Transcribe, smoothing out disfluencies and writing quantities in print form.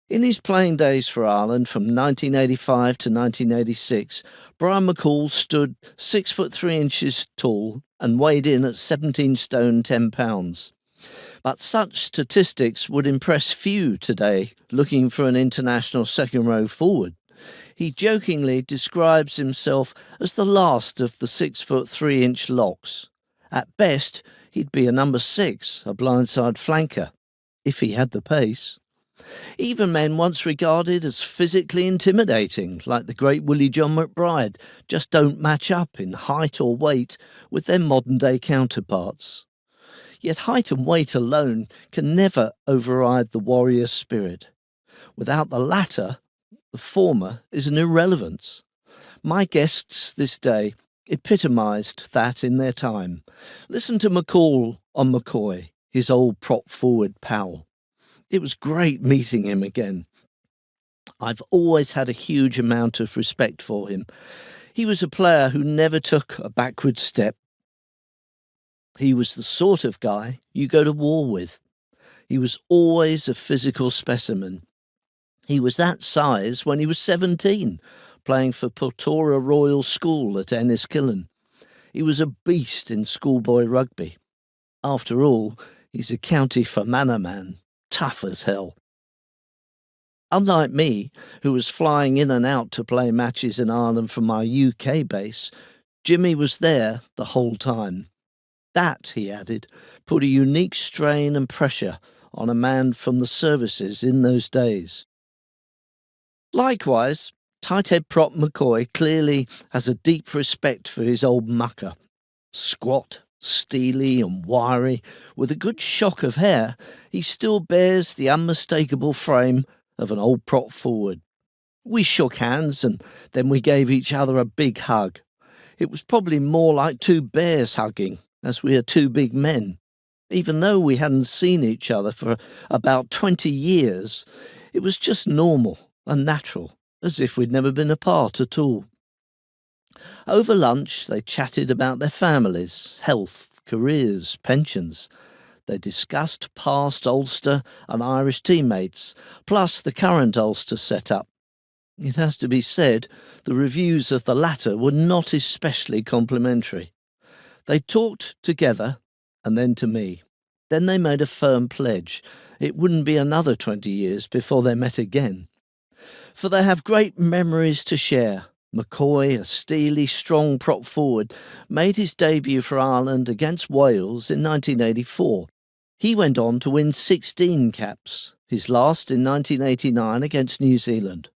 In his playing days for Ireland from 1985 to 1986, Brian McCall stood 6 foot 3 inches tall and weighed in at 17 stone 10 pounds. But such statistics would impress few today looking for an international second row forward. He jokingly describes himself as the last of the 6 foot 3 inch locks. At best, he'd be a number 6, a blindside flanker, if he had the pace. Even men once regarded as physically intimidating, like the great Willie John McBride, just don't match up in height or weight with their modern-day counterparts. Yet height and weight alone can never override the warrior spirit. Without the latter, the former is an irrelevance. My guests this day epitomised that in their time. Listen to McCall on McCoy, his old prop forward pal. It was great meeting him again. I've always had a huge amount of respect for him. He was a player who never took a backward step. He was the sort of guy you go to war with. He was always a physical specimen. He was that size when he was 17, playing for Portora Royal School at Enniskillen. He was a beast in schoolboy rugby. After all, he's a County Fermanagh man, tough as hell. Unlike me, who was flying in and out to play matches in Ireland from my UK base, Jimmy was there the whole time. That, he added, put a unique strain and pressure on a man from the services in those days. Likewise, tighthead prop McCoy clearly has a deep respect for his old mucker. Squat, steely and wiry, with a good shock of hair, he still bears the unmistakable frame of an old prop forward. We shook hands and then we gave each other a big hug. It was probably more like two bears hugging, as we are two big men. Even though we hadn't seen each other for about 20 years, it was just normal and natural, as if we'd never been apart at all. Over lunch, they chatted about their families, health, careers, pensions. They discussed past Ulster and Irish teammates, plus the current Ulster setup. It has to be said, the reviews of the latter were not especially complimentary. They talked together and then to me. Then they made a firm pledge. It wouldn't be another 20 years before they met again. For they have great memories to share. McCoy, a steely, strong prop forward, made his debut for Ireland against Wales in 1984. He went on to win 16 caps, his last in 1989 against New Zealand.